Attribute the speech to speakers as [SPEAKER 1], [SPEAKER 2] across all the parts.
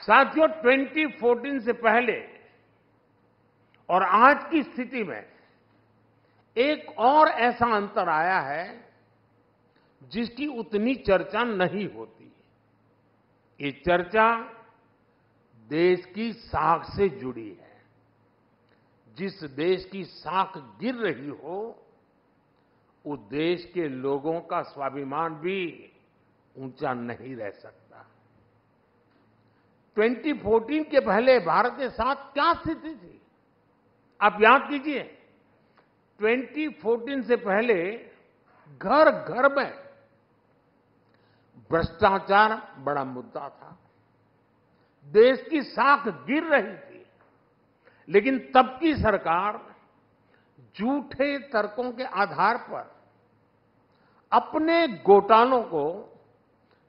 [SPEAKER 1] साथियों, 2014 से पहले और आज की स्थिति में एक और ऐसा अंतर आया है जिसकी उतनी चर्चा नहीं होती। ये चर्चा देश की साख से जुड़ी है। जिस देश की साख गिर रही हो, उस देश के लोगों का स्वाभिमान भी ऊंचा नहीं रह सकता। 2014 के पहले भारत के साथ क्या स्थिति थी, आप याद कीजिए। 2014 से पहले घर घर में भ्रष्टाचार बड़ा मुद्दा था। देश की साख गिर रही थी, लेकिन तब की सरकार झूठे तर्कों के आधार पर अपने घोटालों को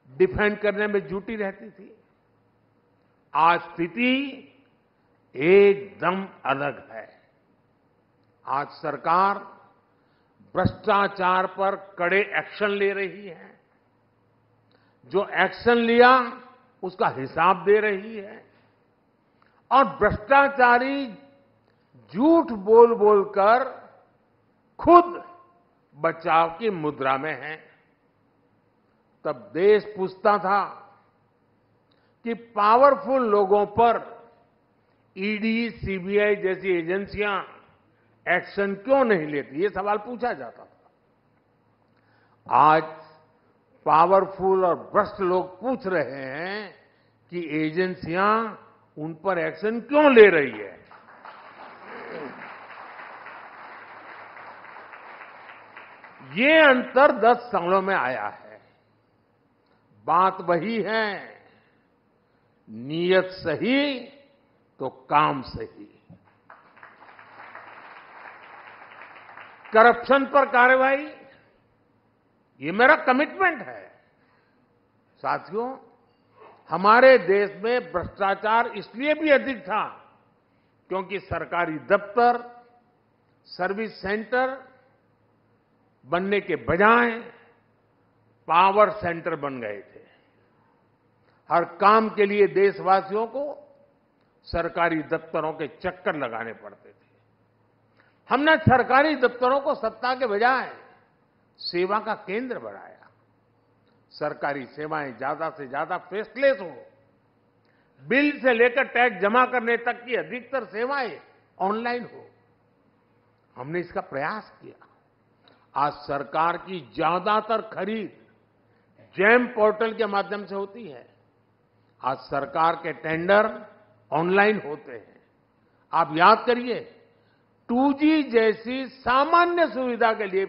[SPEAKER 1] डिफेंड करने में जुटी रहती थी। आज स्थिति एकदम अलग है। आज सरकार भ्रष्टाचार पर कड़े एक्शन ले रही है। जो एक्शन लिया उसका हिसाब दे रही है और भ्रष्टाचारी झूठ बोल बोलकर खुद बचाव की मुद्रा में है। तब देश पूछता था कि पावरफुल लोगों पर ईडी, सीबीआई जैसी एजेंसियां एक्शन क्यों नहीं लेती, ये सवाल पूछा जाता था। आज पावरफुल और भ्रष्ट लोग पूछ रहे हैं कि एजेंसियां उन पर एक्शन क्यों ले रही है। ये अंतर 10 सालों में आया है। बात वही है, नीयत सही तो काम सही। करप्शन पर कार्रवाई, ये मेरा कमिटमेंट है। साथियों, हमारे देश में भ्रष्टाचार इसलिए भी अधिक था क्योंकि सरकारी दफ्तर, सर्विस सेंटर बनने के बजाय पावर सेंटर बन गए थे। हर काम के लिए देशवासियों को सरकारी दफ्तरों के चक्कर लगाने पड़ते थे। हमने सरकारी दफ्तरों को सत्ता के बजाय सेवा का केंद्र बनाया। सरकारी सेवाएं ज्यादा से ज्यादा फेसलेस हो। बिल से लेकर टैक्स जमा करने तक की अधिकतर सेवाएं ऑनलाइन हो। हमने इसका प्रयास किया। आज सरकार की ज्यादातर खरीद जेम पोर्टल के माध्यम से होती है। आज सरकार के टेंडर ऑनलाइन होते हैं। आप याद करिए, 2G जैसी सामान्य सुविधा के लिए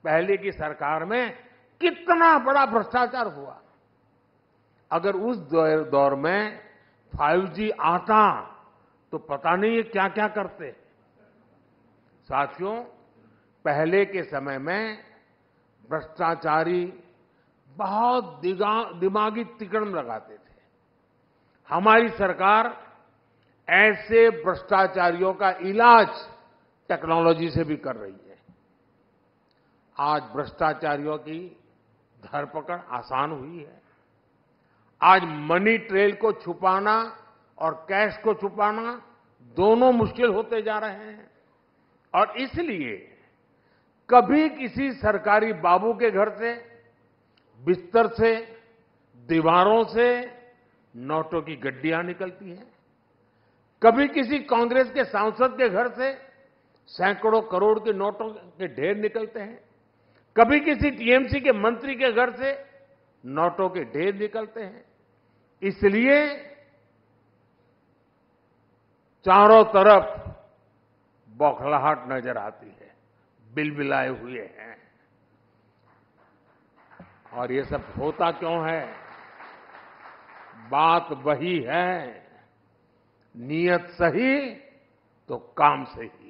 [SPEAKER 1] पहले की सरकार में कितना बड़ा भ्रष्टाचार हुआ। अगर उस दौर में 5G आता तो पता नहीं ये क्या क्या करते। साथियों, पहले के समय में भ्रष्टाचारी बहुत दिमागी तिकड़म लगाते थे। हमारी सरकार ऐसे भ्रष्टाचारियों का इलाज टेक्नोलॉजी से भी कर रही है। आज भ्रष्टाचारियों की धरपकड़ आसान हुई है। आज मनी ट्रेल को छुपाना और कैश को छुपाना दोनों मुश्किल होते जा रहे हैं। और इसलिए कभी किसी सरकारी बाबू के घर से, बिस्तर से, दीवारों से नोटों की गड्डियां निकलती हैं। कभी किसी कांग्रेस के सांसद के घर से सैकड़ों करोड़ के नोटों के ढेर निकलते हैं। कभी किसी टीएमसी के मंत्री के घर से नोटों के ढेर निकलते हैं। इसलिए चारों तरफ बौखलाहट नजर आती है, बिलबिलाए हुए हैं। और ये सब होता क्यों है? बात वही है, नीयत सही तो काम सही।